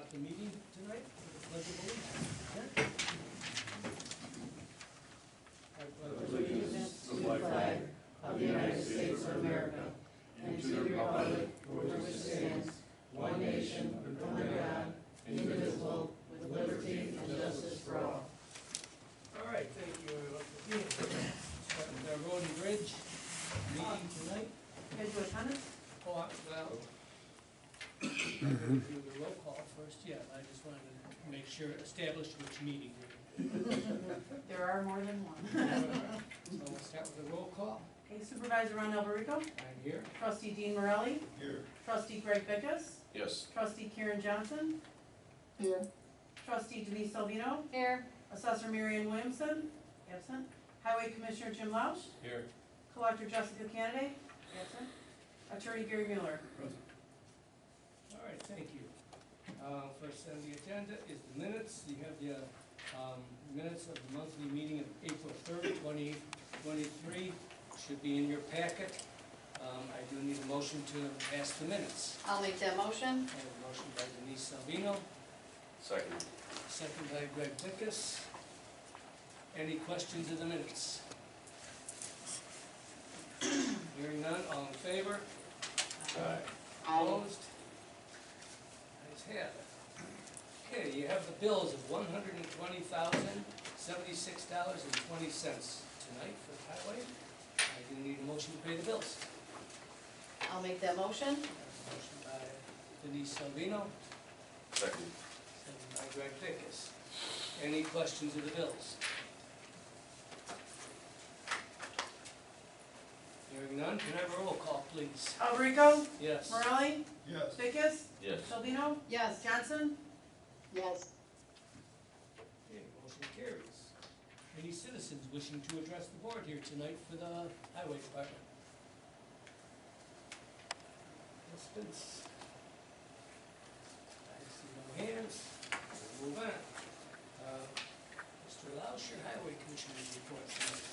start the meeting tonight with the pledge of allegiance. Allegiance to the flag of the United States of America and to the republic for which it stands, one nation, under God, indivisible, with liberty and justice for all. All right, thank you everyone for being here. Start with our road and bridge meeting tonight. You guys do attendance? Oh, well, I'm going to do the roll call first. Yeah, I just wanted to make sure, establish which meeting we're in. There are more than one. So we'll start with the roll call. Okay, Supervisor Ron Alberico, I'm here. Trustee Dean Morelli, Here. Trustee Greg Bickus, Yes. Trustee Karen Johnson, Here. Trustee Denise Salvino, Here. Assessor Marion Williamson, absent, Highway Commissioner Jim Lausch, Here. Collector Jessica Kennedy, absent, Attorney Gary Mueller. All right, thank you. First on the agenda is the minutes. You have the minutes of the monthly meeting of April 3rd, 2023. Should be in your packet. I do need a motion to pass the minutes. I'll make that motion. I have a motion by Denise Salvino, Second. second by Greg Bickus. Any questions of the minutes? Hearing none, all in favor? Aye. Opposed? Ayes have it. Okay, you have the bills of $120,076.20 tonight for the highway. I do need a motion to pay the bills. I'll make that motion. Motion by Denise Salvino, Second. second by Greg Bickus. Any questions of the bills? Hearing none, can I have a roll call, please? Alberico, Yes. Morelli, Yes. Bickus, Yes. Salvino, Yes. Johnson, Yes. Okay, motion carries. Any citizens wishing to address the board here tonight for the highway department? Participants? I see no hands. We'll move on. Mr. Lausch, your highway commissioner's report tonight.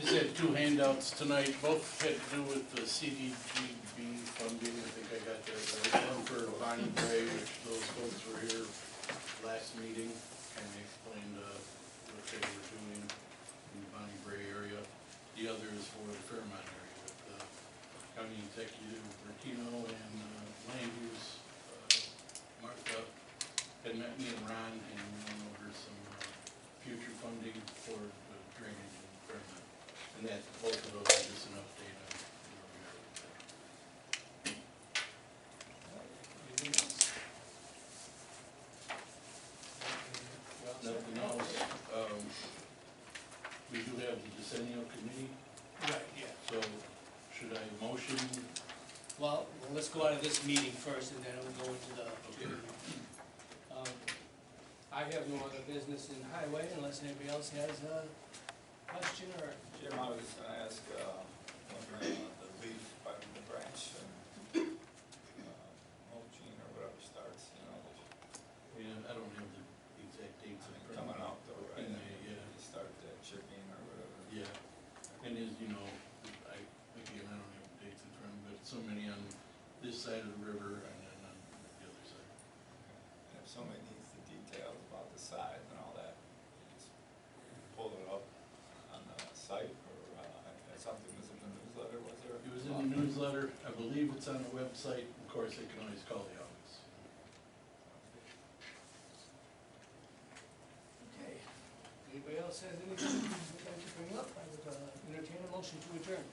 Just had two handouts tonight, both had to do with the CDGB funding. I think I got that right. One for Bonnie Gray, which those folks were here last meeting, and they explained what they were doing in the Bonnie Gray area. The other is for the Fairmont area with County Executive Bertino and Land Use Martha had met me and Ron, and we went over some future funding for the drainage in Fairmont. And that, both of those are just an update on where we are with that. Anything else? Nothing else. We do have the decennial committee, Right, yeah. so should I motion? Well, let's go out of this meeting first, and then we'll go into the. Okay. I have no other business in highway unless anybody else has a question or. Jim, I was gonna ask, wondering the leaf by the branch and mulching or whatever starts, you know, Yeah, I don't have the exact dates in front of coming me. out though, right? In May, yeah. You start that chipping or whatever. Yeah, and as you know, again, I don't have the dates in front of me, but so many on this side of the river and then on the other side. And if somebody needs the details about the size and all that, you just pull it up on the site or, something was in the newsletter, was there? It was in the newsletter, I believe it's on the website, of course, they can always call the office. Okay. Anybody else has anything they'd like to bring up? I would entertain a motion to adjourn.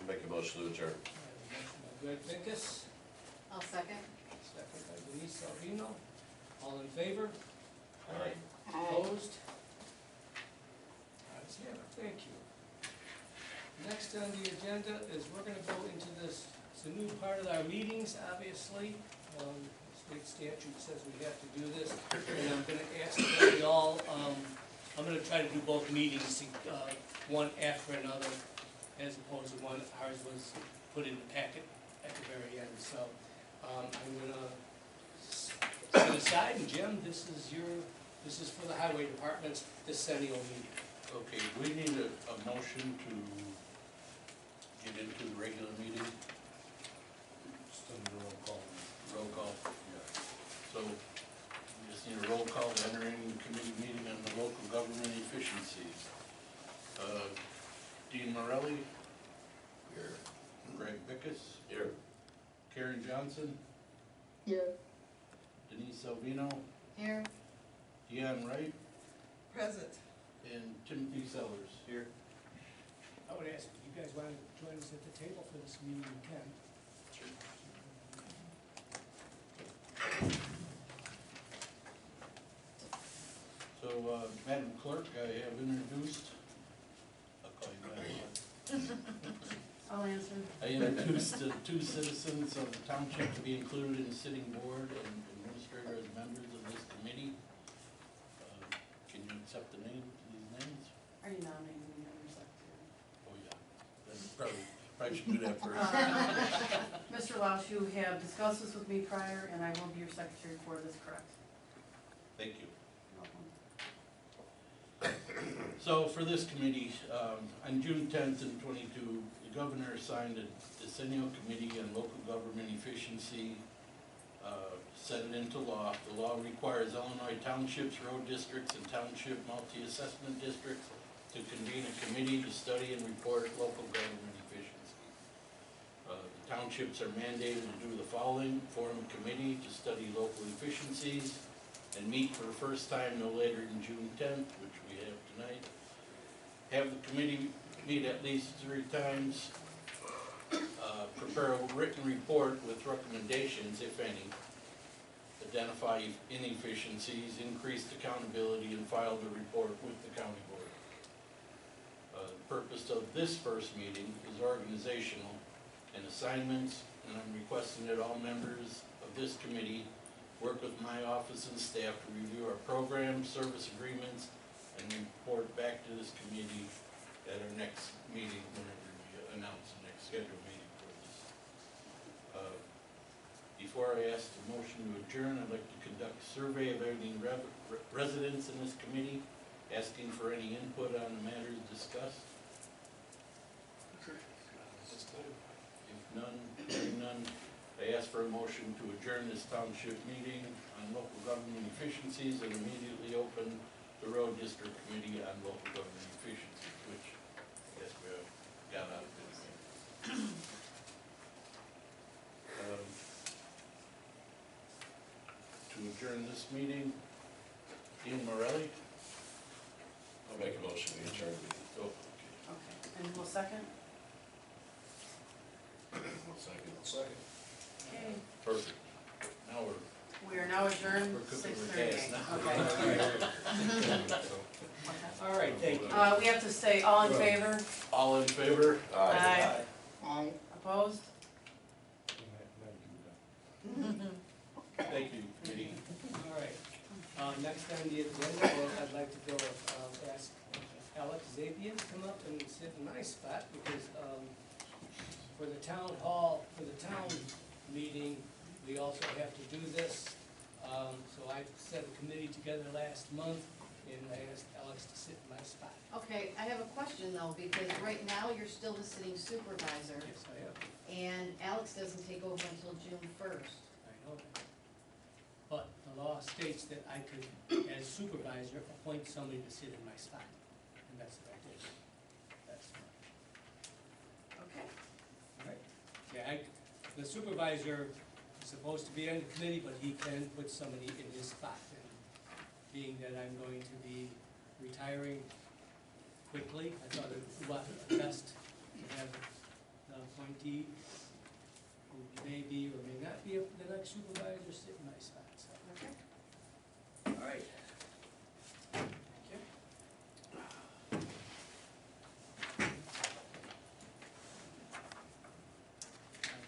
We'll make a motion to adjourn. I have a motion by Greg Bickus, I'll second. second by Denise Salvino. All in favor? Aye. Opposed? Ayes have it. Thank you. Next on the agenda is we're gonna go into this, it's a new part of our meetings, obviously. State statute says we have to do this, and I'm gonna ask that we all, I'm gonna try to do both meetings, one after another, as opposed to one, ours was put in the packet at the very end, so, I'm gonna set aside, and Jim, this is for the highway department's decennial meeting. Okay, we need a motion to get into the regular meeting. Just a roll call. Roll call. Yeah. So Dean Morelli, Here. Greg Bickus, Here. Karen Johnson, Here. Denise Salvino, Here. Deanne Wright, Present. and Timothy Sellers. Here. I would ask if you guys want to join us at the table for this meeting, you can. So, Madam Clerk, I have introduced, I'll call you Madam Clerk. I'll answer. I introduced the two citizens of the township to be included in the sitting board and administrator as members of this committee. Can you accept the names, these names? Are you nominating me as secretary? Oh, yeah. Then probably should do that first. Mr. Lausch, you have discussed this with me prior, and I will be your secretary for this, correct? Thank you. Welcome. So for this committee, on June 10th and 22, the governor signed a decennial committee on local government efficiency, set it into law. The law requires Illinois townships, road districts, and township multi-assessment districts to convene a committee to study and report local government efficiency. The townships are mandated to do the following: form a committee to study local efficiencies and meet for the first time no later than June 10th, which we have tonight. Have the committee meet at least 3 times, prepare a written report with recommendations, if any, identify inefficiencies, increased accountability, and file the report with the county board. The purpose of this first meeting is organizational and assignments, and I'm requesting that all members of this committee work with my office and staff to review our programs, service agreements, and report back to this committee at our next meeting, whenever we announce the next scheduled meeting for this. Before I ask the motion to adjourn, I'd like to conduct a survey of any residents in this committee, asking for any input on the matters discussed. If none, hearing none, I ask for a motion to adjourn this township meeting on local government efficiencies and immediately open the road district committee on local government efficiencies, which I guess we have got out of this. To adjourn this meeting, Dean Morelli. I'll make a motion to adjourn the meeting. Oh, Okay, and we'll second? One second. Second. Okay. perfect. Now We are now adjourned, we're cooking 6:38. with gas now. Okay. All right, thank you. We have to say all in favor? All in favor? Aye. Aye. Opposed? Thank you, committee. All right. Next on the agenda, I'd like to go ask Alex Zapian to come up and sit in my spot, because for the town hall, for the town meeting, we also have to do this. So I set a committee together last month, and I asked Alex to sit in my spot. Okay, I have a question though, because right now you're still the sitting supervisor, Yes, I am. and Alex doesn't take over until June 1st. I know that. But the law states that I could, as supervisor, appoint somebody to sit in my spot, and that's what I did. That's fine. Okay. All right. Yeah, the supervisor is supposed to be on the committee, but he can put somebody in his spot. And being that I'm going to be retiring quickly, I thought it was best to have the appointee, who may be or may not be the next supervisor, sit in my spot, so. Okay. All right. Thank you.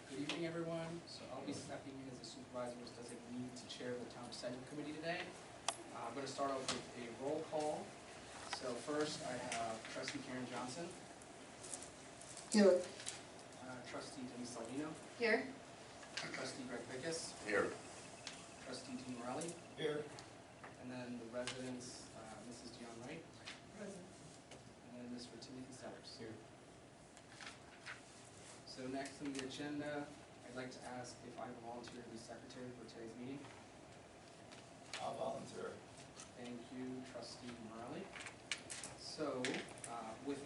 Good evening, everyone. So I'll be stepping in as a supervisor's designee to chair the town senate committee today. I'm going to start off with a roll call. So first, I have trustee Karen Johnson, Here. trustee Denise Salvino, Here? trustee Greg Bickus, Here. trustee Dean Morelli, Here. and then the residents, Mrs. Dion Wright, and then Mr. Timothy Sellers. Here. So next on the agenda, I'd like to ask if I have a volunteer to be secretary for today's meeting. I'll volunteer. Thank you, trustee Morelli. So, with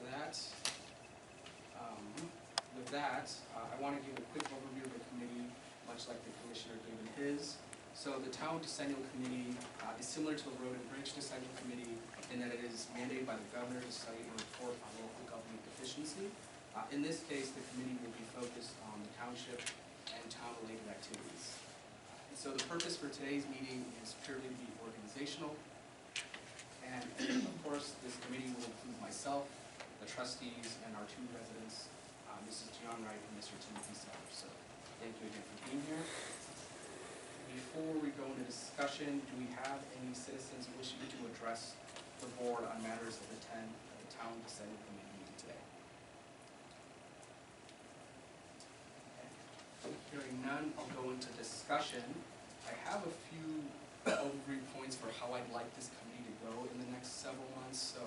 much like the commissioner gave in his. So the town decennial committee is similar to the road and bridge decennial committee in that it is mandated by the governor to study and report on local government efficiency. In this case, the committee will be focused on the township and town-related activities. And so the purpose for today's meeting is purely to be organizational. And of course, this committee will include myself, the trustees, and our two residents, Mrs. John Wright and Mr. Timothy Sellers. So thank you again for being here. Before we go into discussion, do we have any citizens wishing to address the board on matters that attend the town decennial committee meeting today? Okay. Hearing none, I'll go into discussion. I have a few overview points for how I'd like this committee to go in the next several months. So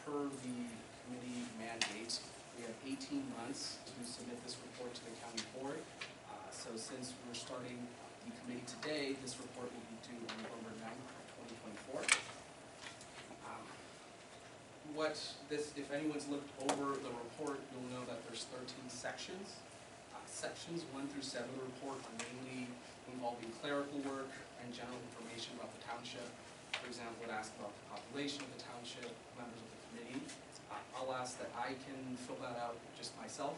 per the committee mandate, we have 18 months to submit this report to the county board. So since we're starting the committee today, this report will be due on November 9th, 2024. If anyone's looked over the report, you'll know that there's 13 sections. Sections 1 through 7 of the report are mainly involving clerical work and general information about the township. For example, it asks about the population of the township, members of the committee. I'll ask that I can fill that out just myself,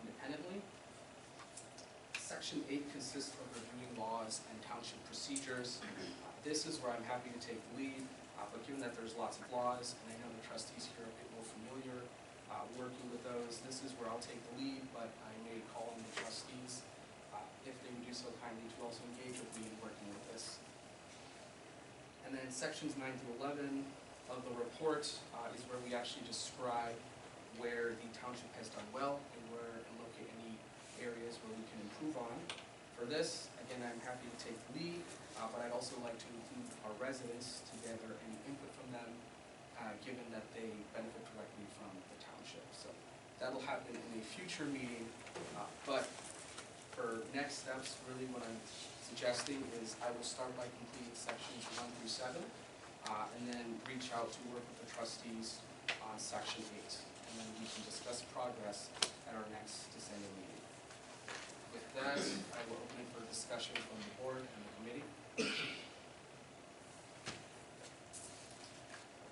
independently. Section 8 consists of reviewing laws and township procedures. This is where I'm happy to take the lead, but given that there's lots of laws, and I know the trustees here are a bit more familiar working with those, this is where I'll take the lead, but I may call on the trustees, if they would do so kindly, to also engage with me in working with this. And then sections 9 through 11 of the report is where we actually describe where the township has done well and locate any areas where we can improve on. For this, again, I'm happy to take the lead, but I'd also like to include our residents to gather any input from them, given that they benefit directly from the township. So that'll happen in a future meeting, but for next steps, really what I'm suggesting is I will start by completing sections 1 through 7, and then reach out to work with the trustees on section 8, and then we can discuss progress at our next decennial meeting. With that, I will open it for discussion from the board and the committee.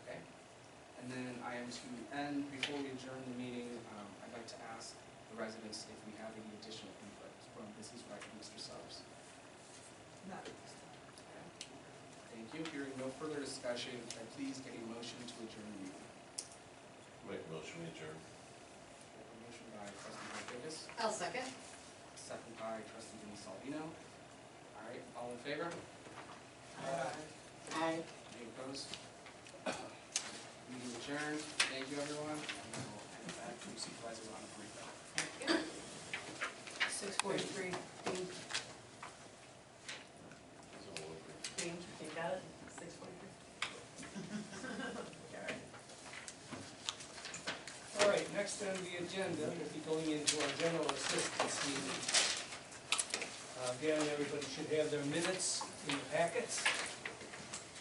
Okay, and then I am to end, before we adjourn the meeting, I'd like to ask the residents if we have any additional input from Mrs. Wright and Mr. Sellers. Thank you. Hearing no further discussion, can I please get a motion to adjourn the meeting? Make a motion, we adjourn. A motion by trustee Rodriguez, I'll second. second by trustee Denise Salvino. All right, all in favor? Aye. Any opposed? Meeting adjourned. Thank you, everyone. And then we'll hand it back to Supervisor Ron Perico. 6:43, Dean, Dean, you got it? 6:43? All right, next on the agenda, we'll be going into our general assistance meeting. Again, everybody should have their minutes in the packets.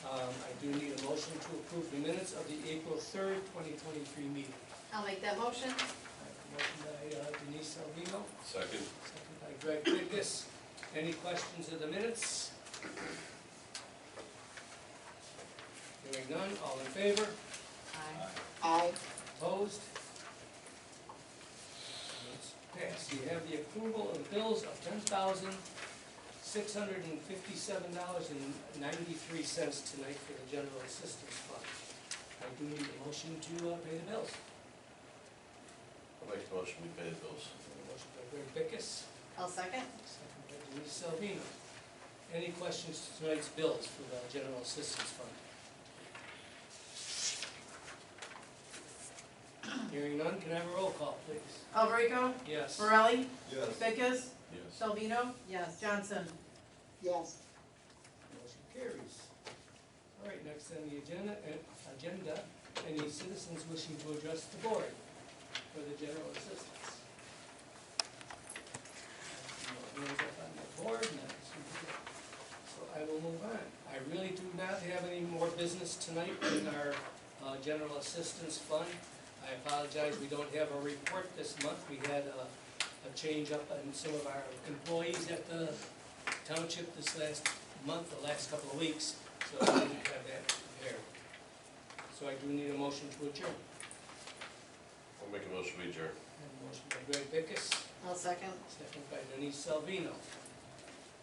I do need a motion to approve the minutes of the April 3rd, 2023 meeting. I'll make that motion. Motion by Denise Salvino, Second. second by Greg Pincus. Any questions of the minutes? Hearing none, all in favor? Aye. Opposed? It's passed. You have the approval of the bills of $10,657.93 tonight for the general assistance fund. I do need a motion to pay the bills. I'll make a motion, we pay the bills. Motion by Greg Pincus, I'll second. second by Denise Salvino. Any questions to tonight's bills for the general assistance fund? Hearing none, can I have a roll call, please? Alberico? Yes. Morelli? Yes. Vickers? Yes. Salvino? Yes. Johnson? Yes. Motion carries. All right, next on the agenda, any citizens wishing to address the board for the general assistance? No hands up on the board, so I will move on. I really do not have any more business tonight in our general assistance fund. I apologize, we don't have a report this month. We had a change up in some of our employees at the township this last month, the last couple of weeks, so I didn't have that prepared. So I do need a motion to adjourn. I'll make a motion we adjourn. And a motion by Greg Bickus, I'll second. second by Denise Salvino.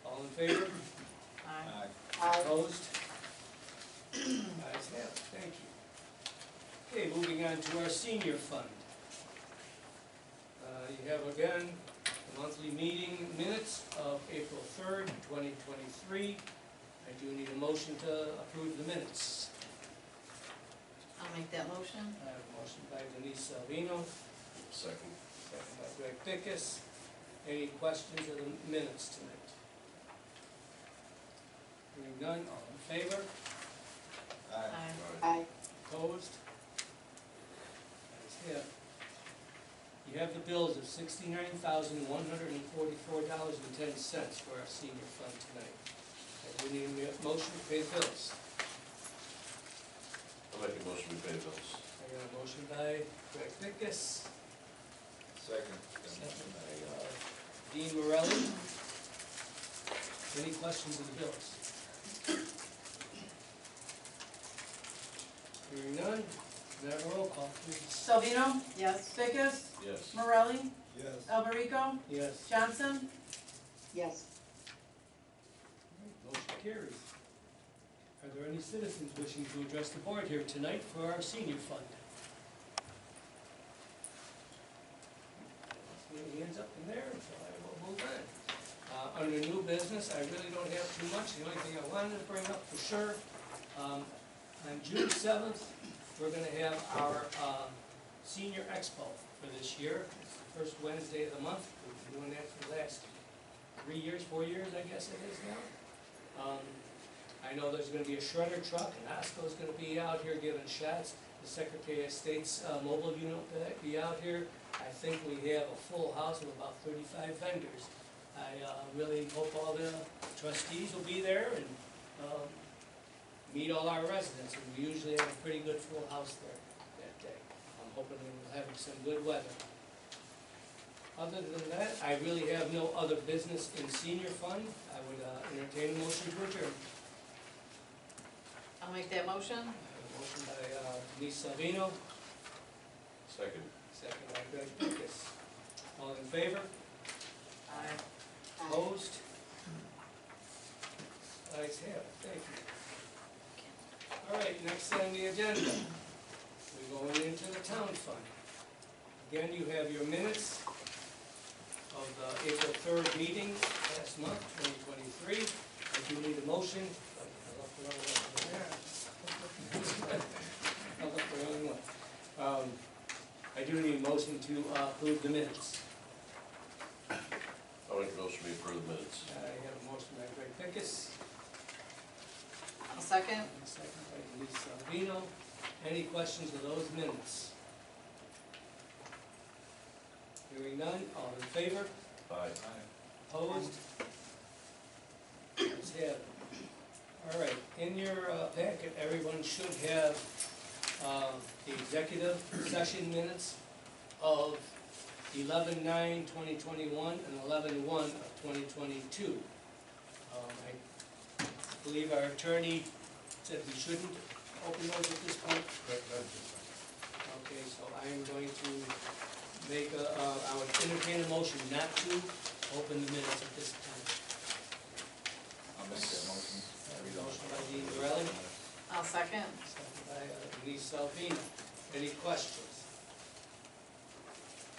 All in favor? Aye. Opposed? Ayes have it, thank you. Okay, moving on to our senior fund. You have again, the monthly meeting minutes of April 3rd, 2023. I do need a motion to approve the minutes. I'll make that motion. I have a motion by Denise Salvino, Second. second by Greg Bickus. Any questions of the minutes tonight? Hearing none, all in favor? Aye. Opposed? Ayes have it. You have the bills of $69,144.10 for our senior fund tonight. I do need a motion to pay the bills. I'll make a motion we pay the bills. I got a motion by Greg Bickus, Second. second by Dean Morelli. Any questions of the bills? Hearing none, can I have a roll call, please? Salvino, Yes. Bickus, Yes. Morelli, Yes. Alberico, Yes. Johnson, Yes. Motion carries. Are there any citizens wishing to address the board here tonight for our senior fund? Any hands up in there, so I will move on. Under new business, I really don't have too much. The only thing I wanted to bring up for sure, on June 7th, we're gonna have our senior expo for this year. It's the first Wednesday of the month. We've been doing that for the last 3 years, 4 years, I guess it is now. I know there's gonna be a shredder truck, and Osco's gonna be out here giving shots. The Secretary of State's mobile unit will be out here. I think we have a full house of about 35 vendors. I really hope all the trustees will be there and meet all our residents, and we usually have a pretty good full house there that day. I'm hoping we'll have some good weather. Other than that, I really have no other business in senior fund. I would entertain a motion to adjourn. I'll make that motion. I have a motion by Denise Salvino, Second. second by Greg Bickus. All in favor? Aye. Opposed? Ayes have it, thank you. All right, next on the agenda, we're going into the town fund. Again, you have your minutes of the April 3rd meeting last month, 2023. I do need a motion. I left the wrong one there. I left the wrong one. I do need a motion to approve the minutes. I'll make a motion we approve the minutes. I have a motion by Greg Pickus, I'll second. and a second by Denise Salvino. Any questions of those minutes? Hearing none, all in favor? Aye. Opposed? Ayes have it. All right, in your packet, everyone should have the executive session minutes of 11/9/2021 and 11/1/2022. I believe our attorney said we shouldn't open those at this point. Okay, so I am going to make I would entertain a motion not to open the minutes at this time. I'll make that motion. Motion by Dean Morelli, I'll second. second by Denise Salvino. Any questions?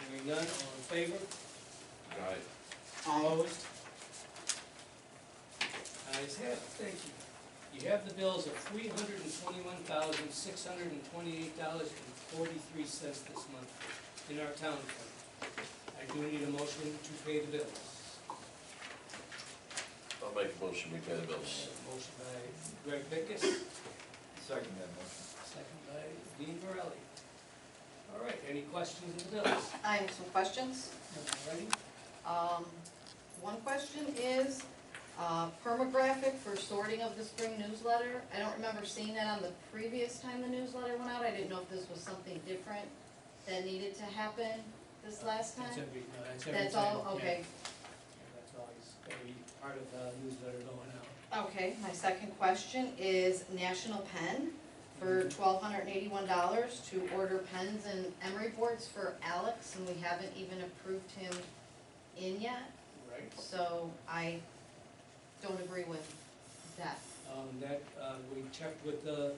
Hearing none, all in favor? Aye. Opposed? Ayes have it, thank you. You have the bills of $321,628.43 this month in our town fund. I do need a motion to pay the bills. I'll make a motion we pay the bills. Motion by Greg Pickus, Second that motion. second by Dean Morelli. All right, any questions of the bills? I have some questions. Ready? One question is, permographic for sorting of the spring newsletter. I don't remember seeing that on the previous time the newsletter went out. I didn't know if this was something different that needed to happen. this last time? That's every, no, that's every That's time, all, yeah. okay. Yeah, that's always every part of the newsletter going out. Okay, my second question is National Pen for $1,281 to order pens and emery boards for Alex, and we haven't even approved him in yet, Right. so I don't agree with that. We checked with the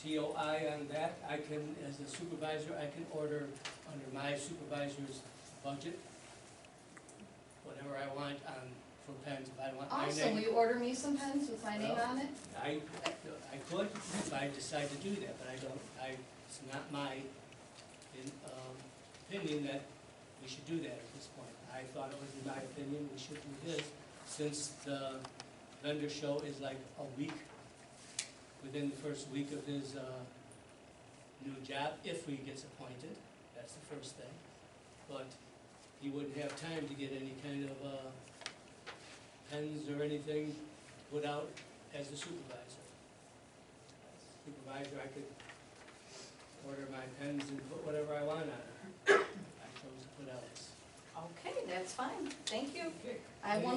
TOI on that. I can, as a supervisor, I can order under my supervisor's budget, whatever I want for pens, if I want my Awesome, name. will you order me some pens with my name on it? I could, if I decide to do that, but I don't, it's not my, opinion that we should do that at this point. I thought it was in my opinion, we should do this, since the vendor show is like a week, within the first week of his, new job, if he gets appointed, that's the first thing. But he wouldn't have time to get any kind of, pens or anything put out as a supervisor. As a supervisor, I could order my pens and put whatever I want on it. I chose to put Alex. Okay, that's fine, thank you. Okay. I have one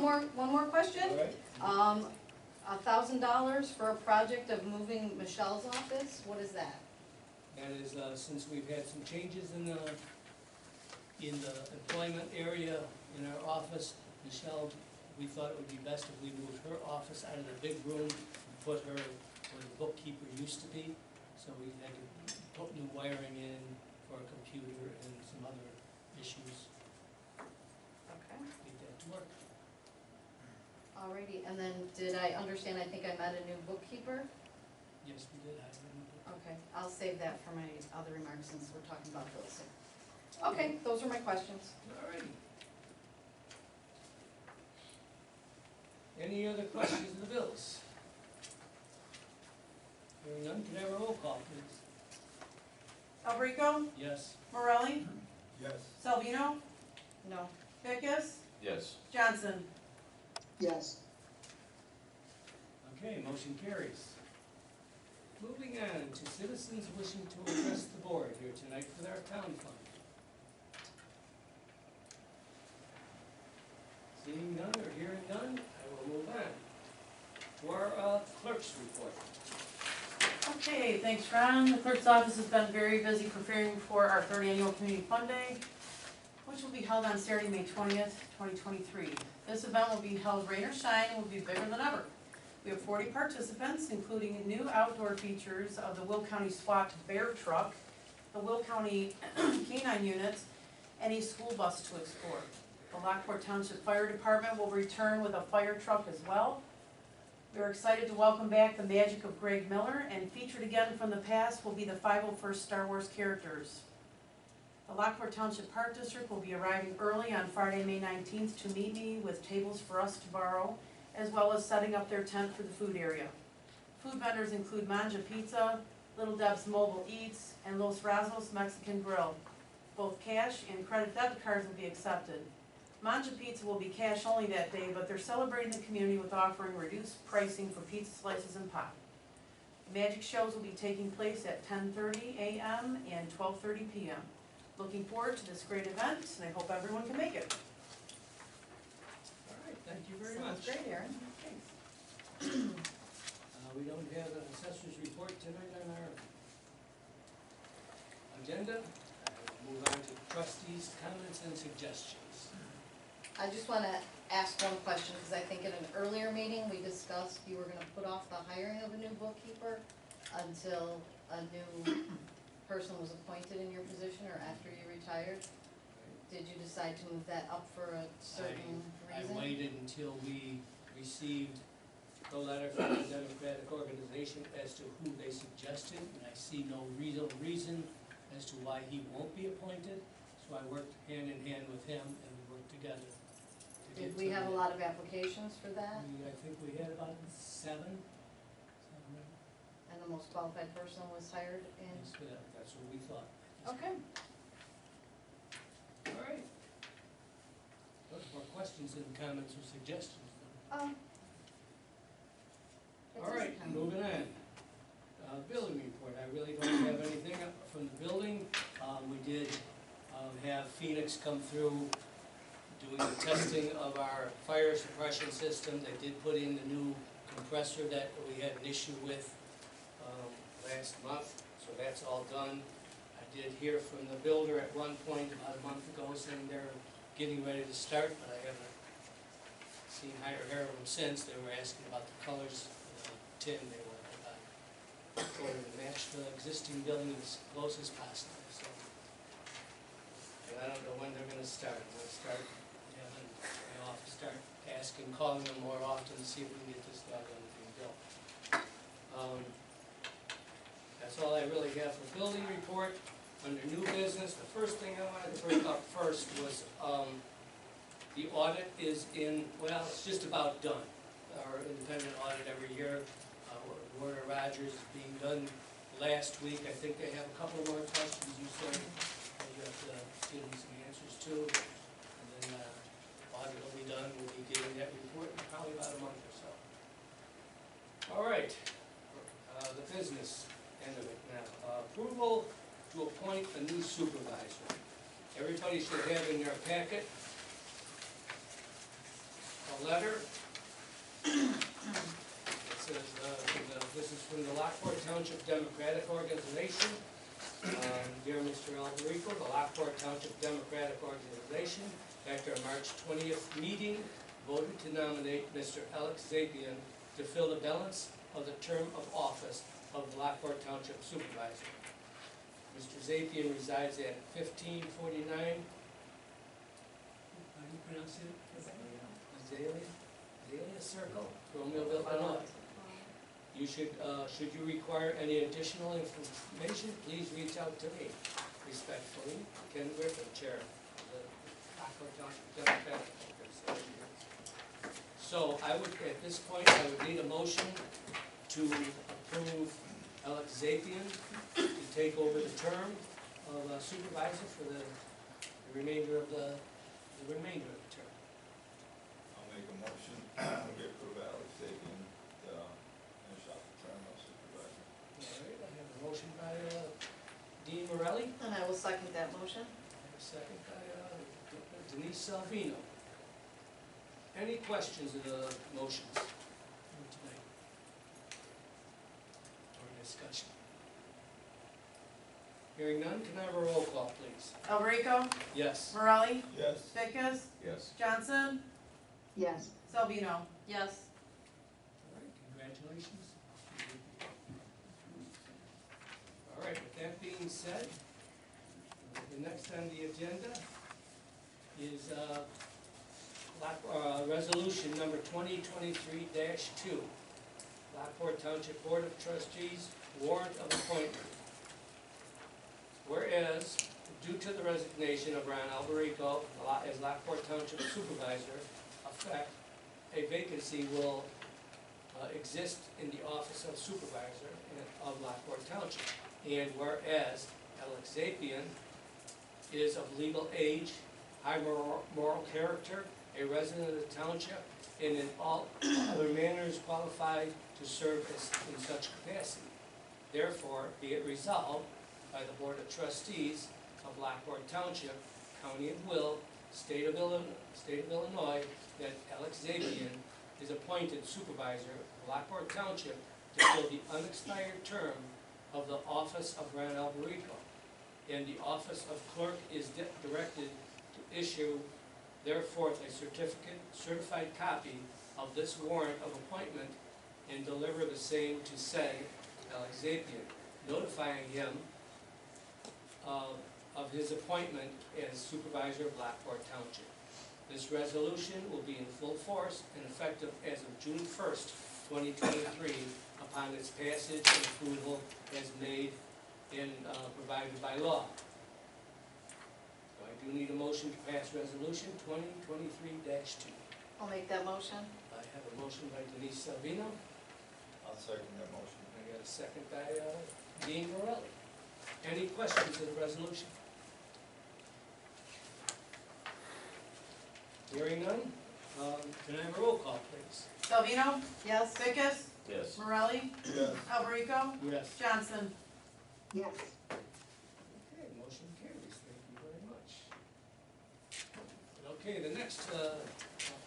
more question. All right. $1,000 for a project of moving Michelle's office, what is that? That is, since we've had some changes in the employment area in our office, Michelle, we thought it would be best if we moved her office out of the big room and put her where the bookkeeper used to be. So we had to put new wiring in for a computer and some other issues. Okay. Need that to work. Alrighty, and then did I understand, I think I met a new bookkeeper? Yes, we did have one. Okay, I'll save that for my other remarks since we're talking about bills. Okay, those are my questions. All righty. Any other questions of the bills? Hearing none, can I have a roll call, please? Albrico, Yes. Morelli, Yes. Salvino, No. Vickers, Yes. Johnson. yes, Okay, motion carries. Moving on to citizens wishing to address the board here tonight for their town fund. Seeing none or hearing none, I will move on to our clerk's report. Okay, thanks, Ron. The clerk's office has been very busy preparing for our third annual Community Fund Day, which will be held on Saturday, May 20th, 2023. This event will be held rain or shine and will be bigger than ever. We have 40 participants, including new outdoor features of the Will County SWAT Bear Truck, the Will County Canine Unit, and a school bus to explore. The Lockport Township Fire Department will return with a fire truck as well. We are excited to welcome back the magic of Greg Miller, and featured again from the past will be the 501st Star Wars characters. The Lockport Township Park District will be arriving early on Friday, May 19th to meet me with tables for us to borrow, as well as setting up their tent for the food area. Food vendors include Manja Pizza, Little Deb's Mobile Eats, and Los Razos Mexican Grill. Both cash and credit debit cards will be accepted. Manja Pizza will be cash only that day, but they're celebrating the community with offering reduced pricing for pizza slices and pop. Magic shows will be taking place at 10:30 a.m. and 12:30 p.m. Looking forward to this great event, and I hope everyone can make it. All right, thank you very Sounds much. great, Erin. We don't have an assessor's report tonight on our agenda. We'll move on to trustees' comments and suggestions. I just wanna ask one question, because I think in an earlier meeting, we discussed you were gonna put off the hiring of a new bookkeeper until a new person was appointed in your position or after you retired. Did you decide to move that up for a certain reason? I waited until we received the letter from the Democratic organization as to who they suggested, and I see no real reason as to why he won't be appointed. So I worked hand in hand with him, and we worked together. to Did get we have a somebody. lot of applications for that, I think we had about seven. and the most qualified person was hired in? That's what we thought. Okay, All right. Look for questions and comments or suggestions. um. it All right, doesn't count. moving on. Building report, I really don't have anything from the building. We did have Phoenix come through doing the testing of our fire suppression system. They did put in the new compressor that we had an issue with last month, so that's all done. I did hear from the builder at one point about a month ago saying they're getting ready to start, but I haven't seen hire hair of them since. They were asking about the colors of the tin they wanted to buy, in order to match the existing building as close as possible, so. And I don't know when they're gonna start. I'm gonna start having my office start asking, calling them more often to see if we can get this doggone thing built. That's all I really have for building report. Under new business, the first thing I wanted to bring up first was, the audit is in, well, it's just about done. Our independent audit every year, Warner Rogers is being done last week. I think they have a couple more questions you said you have to give them some answers to. And then, audit will be done, we'll be getting that report in probably about a month or so. All right, the business end of it now. Approval to appoint a new supervisor. Everybody should have in their packet a letter. It says, this is from the Lockport Township Democratic Organization. Dear Mr. Alberico, the Lockport Township Democratic Organization, after our March 20th meeting, voted to nominate Mr. Alex Zapian to fill the balance of the term of office of the Lockport Township Supervisor. Mr. Zapian resides at 1549, how do you pronounce it? Azalea Circle, Romeoville, Illinois. You should you require any additional information, please reach out to me. Respectfully, Ken Griffin, Chair of the Lockport Township Democratic Organization. So I would, at this point, I would need a motion to approve Alex Zapian to take over the term of supervisor for the remainder of the term. I'll make a motion, we approve Alex Sabian to finish off the term of supervisor. All right, I have a motion by Dean Morelli, And I will second that motion. and a second by Denise Salvino. Any questions of the motions tonight? Or discussion? Hearing none, can I have a roll call, please? Alberico, Yes. Morelli, Yes. Vickers, Yes. Johnson, Yes. Salvino. Yes. All right, congratulations. All right, with that being said, the next on the agenda is resolution number 2023-2, Lockport Township Board of Trustees warrant of appointment. Whereas, due to the resignation of Ron Alberico as Lockport Township Supervisor, a vacancy will exist in the office of Supervisor of Lockport Township. And whereas Alex Zapian is of legal age, high moral character, a resident of the township, and in all other manners qualified to serve in such capacity. Therefore, be it resolved by the Board of Trustees of Lockport Township, County of Will, State of Illinois, that Alex Zapian is appointed Supervisor of Lockport Township to fill the unexpired term of the office of Ron Alberico. And the office of clerk is directed to issue therefore a certified copy of this warrant of appointment and deliver the same to said Alex Zapian, notifying him of his appointment as Supervisor of Lockport Township. This resolution will be in full force and effective as of June 1st, 2023, upon its passage and approval as made and provided by law. So I do need a motion to pass resolution 2023-2. I'll make that motion. I have a motion by Denise Salvino. I'll second that motion. I got a second by Dean Morelli. Any questions of the resolution? Hearing none, can I have a roll call, please? Salvino, Yes. Vickers, Yes. Morelli, Yes. Alberico, Yes. Johnson. Yes. Okay, motion carries, thank you very much. Okay, the next,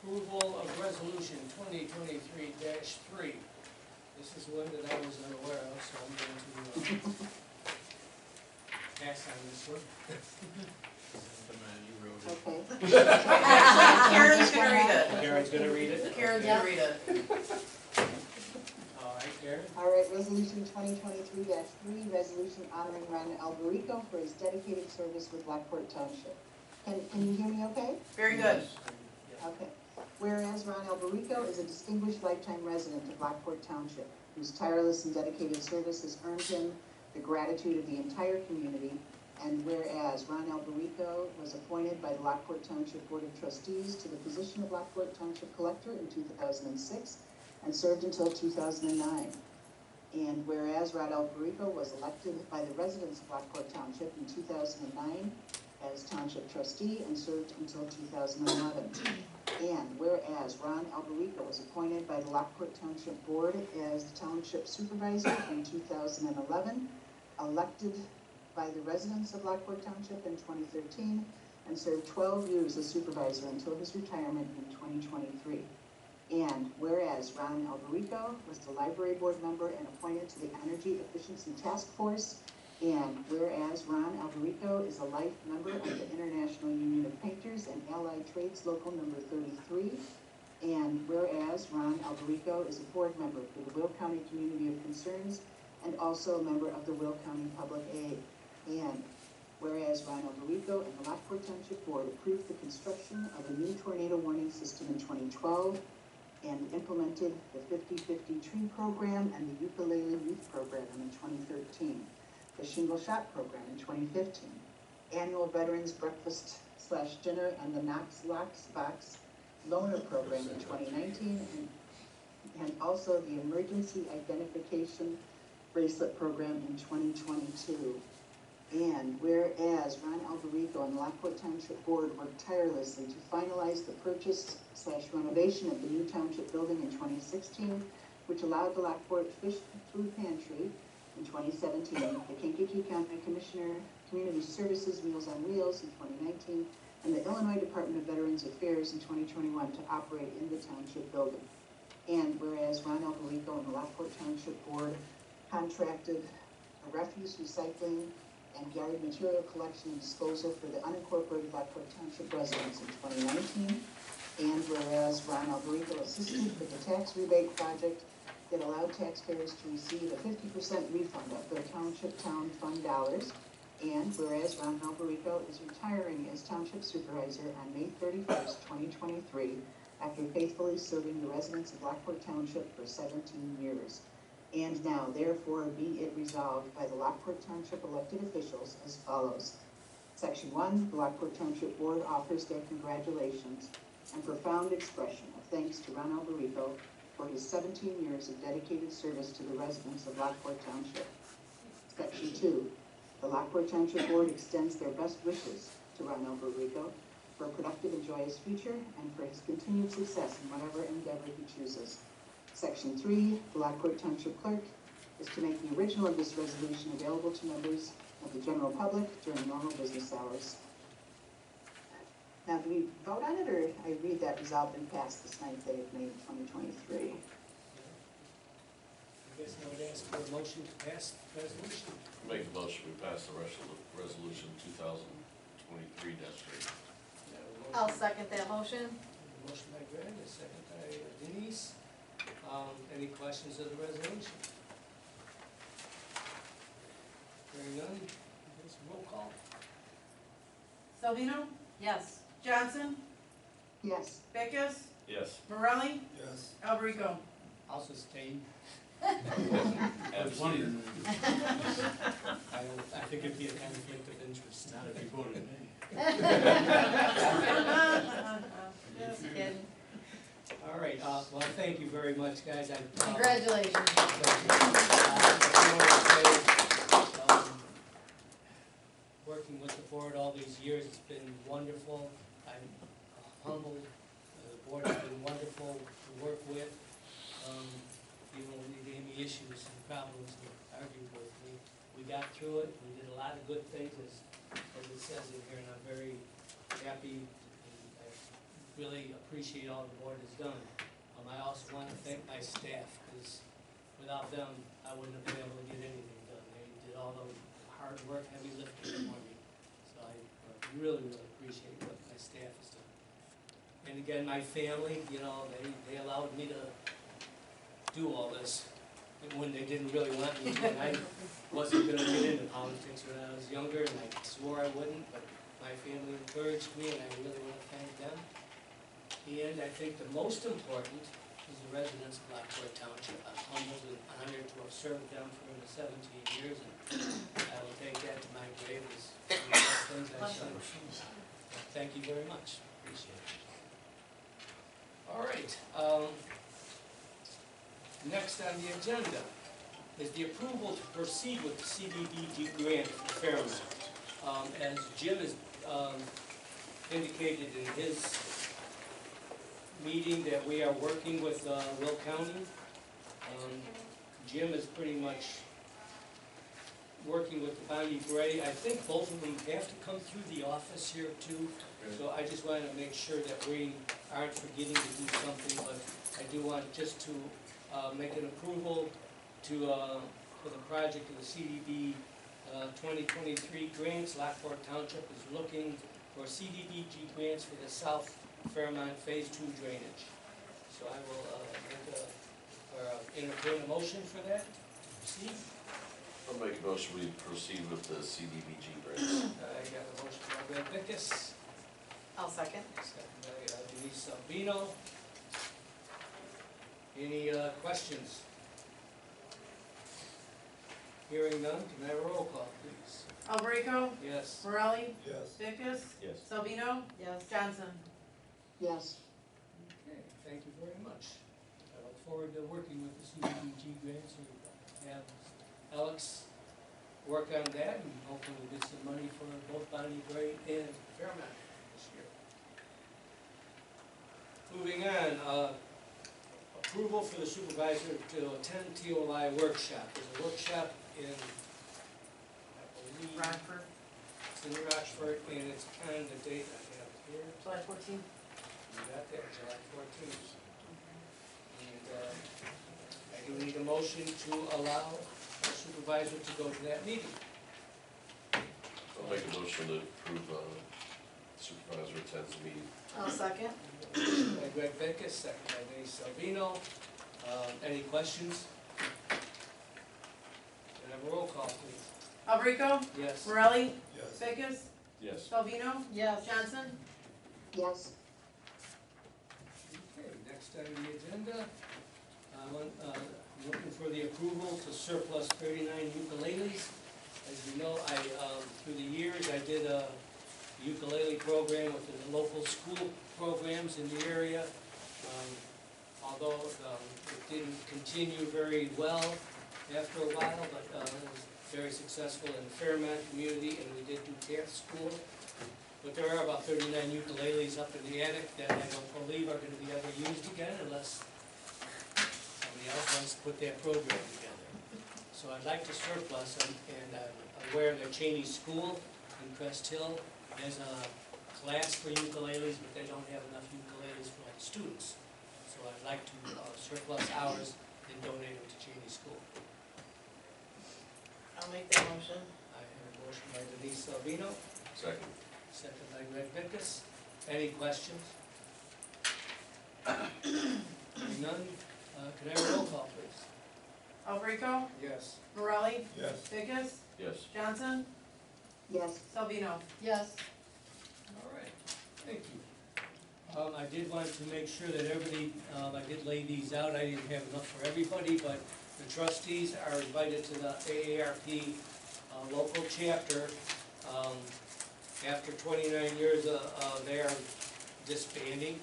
approval of resolution 2023-3. This is one that I was unaware of, so I'm going to pass on this one. The man, you wrote it. Okay. Karen's gonna read it. Karen's gonna read it? Karen's gonna read it. All right, Karen? All right, resolution 2023-3, resolution honoring Ron Alberico for his dedicated service with Lockport Township. Can you hear me okay? Very good. Okay. Whereas Ron Alberico is a distinguished lifetime resident of Lockport Township, whose tireless and dedicated service has earned him the gratitude of the entire community, and whereas Ron Alberico was appointed by the Lockport Township Board of Trustees to the position of Lockport Township Collector in 2006 and served until 2009. And whereas Ron Alberico was elected by the residents of Lockport Township in 2009 as Township Trustee and served until 2011. And whereas Ron Alberico was appointed by the Lockport Township Board as the Township Supervisor in 2011, elected by the residents of Lockport Township in 2013, and served 12 years as Supervisor until his retirement in 2023. And whereas Ron Alberico was the Library Board member and appointed to the Energy Efficiency Task Force, and whereas Ron Alberico is a life member of the International Union of Painters and Allied Trades Local Number 33, and whereas Ron Alberico is a board member for the Will County Community of Concerns and also a member of the Will County Public Aid, and whereas Ron Alberico and the Lockport Township Board approved the construction of a new tornado warning system in 2012 and implemented the 50-50 tree program and the ukulele youth program in 2013. The Shingle Shop Program in 2015, Annual Veterans Breakfast / Dinner and the Knox Locks Box Loaner Program in 2019, and also the Emergency Identification Bracelet Program in 2022. And whereas Ron Alberico and the Lockport Township Board worked tirelessly to finalize the purchase / renovation of the new township building in 2016, which allowed the Lockport Fish Food Pantry in 2017, the Kankakee County Community Services Meals on Wheels in 2019, and the Illinois Department of Veterans Affairs in 2021 to operate in the township building. And whereas Ron Alberico and the Lockport Township Board contracted a refuse recycling and yard material collection and disposal for the unincorporated Lockport Township residents in 2019, and whereas Ron Alberico assisted with the tax rebate project that allowed taxpayers to receive a 50% refund of their township town fund dollars, and whereas Ron Alberico is retiring as Township Supervisor on May 31st, 2023, after faithfully serving the residents of Lockport Township for 17 years. And now, therefore, be it resolved by the Lockport Township elected officials as follows. Section 1, the Lockport Township Board offers their congratulations and profound expression of thanks to Ron Alberico for his 17 years of dedicated service to the residents of Lockport Township. Section 2, the Lockport Township Board extends their best wishes to Ron Alberico for a productive and joyous future and for his continued success in whatever endeavor he chooses. Section 3, the Lockport Township Clerk is to make the original of this resolution available to members of the general public during normal business hours. Now, do we vote on it, or I read that resolved and passed this 9th day of May 2023? I guess I would ask for a motion to pass the resolution. Make a motion, we pass the resolution 2023-3. I'll second that motion. A motion by Greg, a second by Denise. Any questions of the resolution? Hearing none, it's roll call. Salvino, Yes. Johnson, Yes. Beckus, Yes. Morelli, Yes. Alberico. I'll sustain. Absolutely. I think it'd be a conflict of interest. Not if you voted me. Just kidding. All right, well, thank you very much, guys. Congratulations. Working with the board all these years, it's been wonderful. I'm humbled. The board has been wonderful to work with. Even when we had any issues and problems and argued with me, we got through it. We did a lot of good things, as it says in here, and I'm very happy and really appreciate all the board has done. I also want to thank my staff, because without them, I wouldn't have been able to get anything done. They did all the hard work, heavy lifting for me. So I really, really appreciate what my staff has done. And again, my family, you know, they allowed me to do all this, and when they didn't really want me to. And I wasn't gonna get into politics when I was younger, and I swore I wouldn't, but my family encouraged me, and I really want to thank them. And I think the most important is the residents of Lockport Township. I'm humbled and honored to have served them for the 17 years, and I will take that to my grave as one of the best things I've done. Thank you very much. Appreciate it. All right. Next on the agenda is the approval to proceed with the CDBG grant for Fairmont. As Jim has indicated in his meeting that we are working with Will County. Jim is pretty much working with Bonnie Gray. I think both of them have to come through the office here too. So I just wanted to make sure that we aren't forgetting to do something, but I do want just to make an approval to for the project of the CDB 2023 grants. Lockport Township is looking for CDBG grants for the South Fairmont Phase 2 drainage. So I will entertain a motion for that. Proceed. I'll make a motion, we proceed with the CDBG grants. I got a motion by Greg Bickus, I'll second. second by Denise Albino. Any questions? Hearing none, can I have a roll call, please? Alberico, Yes. Morelli, Yes. Vickers, Yes. Salvino, Yes. Johnson. Yes. Okay, thank you very much. I look forward to working with the CDBG grants and have Alex work on that, and hopefully we'll get some money for both Bonnie Gray and Fairmont this year. Moving on, approval for the supervisor to attend TOI workshop. There's a workshop in, I believe, Rockford, it's in Rockford, and it's kind of the date I have here. July 14th. You got that, July 14th. And I do need a motion to allow our supervisor to go to that meeting. I'll make a motion to approve supervisor attends the meeting. I'll second. Motion by Greg Bickus, second by Denise Salvino. Any questions? Can I have a roll call, please? Alberico, Yes. Morelli, Yes. Vickers, Yes. Salvino, Yes. Johnson. Yes. Okay, next on the agenda, I'm looking for the approval to surplus 39 ukuleles. As you know, through the years, I did a ukulele program with the local school programs in the area. Although it didn't continue very well after a while, but it was very successful in the Fairmont community, and we did do TAF school. But there are about 39 ukuleles up in the attic that I don't believe are going to be ever used again unless somebody else wants to put that program together. So I'd like to surplus them, and I'm aware that Cheney School in Crest Hill has a class for ukuleles, but they don't have enough ukuleles for all the students. So I'd like to surplus ours and donate them to Cheney School. I'll make that motion. I have a motion by Denise Salvino, Second. second by Greg Bickus. Any questions? Hearing none, can I have a roll call, please? Alberico, Yes. Morelli, Yes. Vickers, Yes. Johnson, Yes. Salvino. Yes. All right, thank you. I did want to make sure that everybody, I did lay these out, I didn't have enough for everybody, but the trustees are invited to the AARP local chapter. After 29 years, they are disbanding,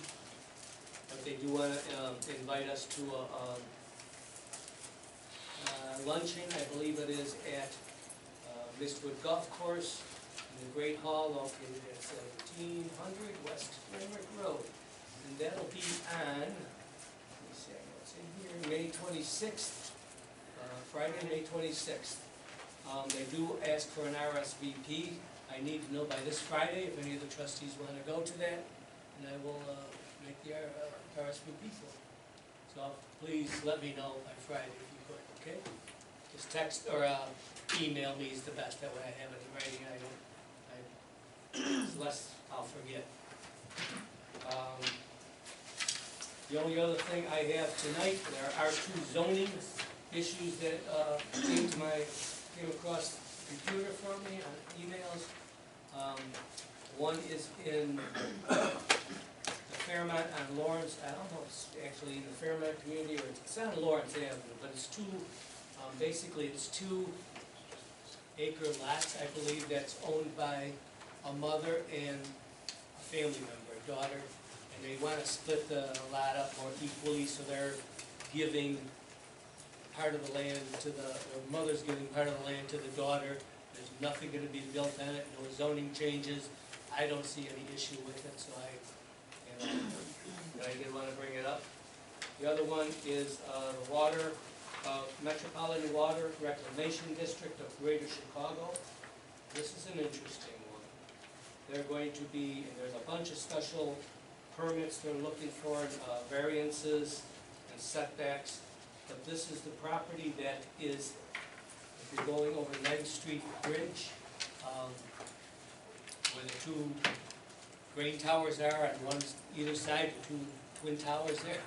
but they do want to invite us to a luncheon, I believe it is at Mistwood Golf Course in the Great Hall located at 1700 West Limerick Road. And that'll be on, let me see, I know it's in here, May 26th, Friday, May 26th. They do ask for an RSVP. I need to know by this Friday if any of the trustees want to go to that, and I will make the RSVP for it. So please let me know by Friday if you could, okay? Just text or email me is the best, that way I have it in writing, it's less I'll forget. The only other thing I have tonight, there are two zoning issues that came across the computer for me on emails. One is in the Fairmont on Lawrence, I don't know if it's actually in the Fairmont community or it's on Lawrence Avenue, but it's basically it's 2 acre lots, I believe, that's owned by a mother and a family member, a daughter, and they want to split the lot up more equally, so they're giving part of the land to the mother's giving part of the land to the daughter. There's nothing going to be built on it, no zoning changes. I don't see any issue with it, so I did want to bring it up. The other one is the water, Metropolitan Water Reclamation District of Greater Chicago. This is an interesting one. They're going to be, and there's a bunch of special permits they're looking for, variances and setbacks. But this is the property that is, if you're going over 9th Street Bridge, where the 2 grain towers are on either side, the 2 twin towers there.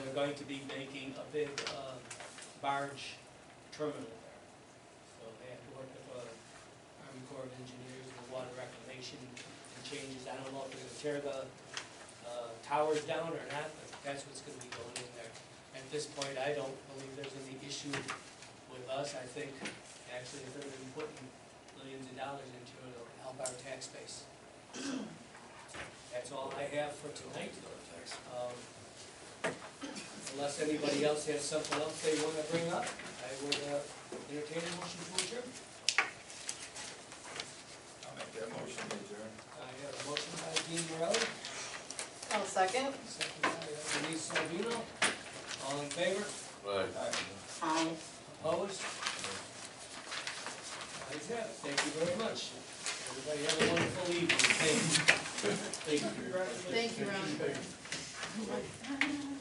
They're going to be making a big barge terminal there. So they have to work with the Army Corps of Engineers and the water reclamation and changes. I don't know if they're going to tear the towers down or not, but that's what's going to be going in there. At this point, I don't believe there's any issue with us. I think actually if they're going to be putting millions of dollars into it, it'll help our tax base. That's all I have for tonight. Unless anybody else has something else they want to bring up, I would entertain a motion to adjourn. I'll make that motion to adjourn. I have a motion by Dean Morelli, I'll second. second by Denise Salvino. All in favor? Right. Aye. Opposed? Ayes have it. Thank you very much. Everybody have a wonderful evening. Thank you. Thank you. Thank you, Ron.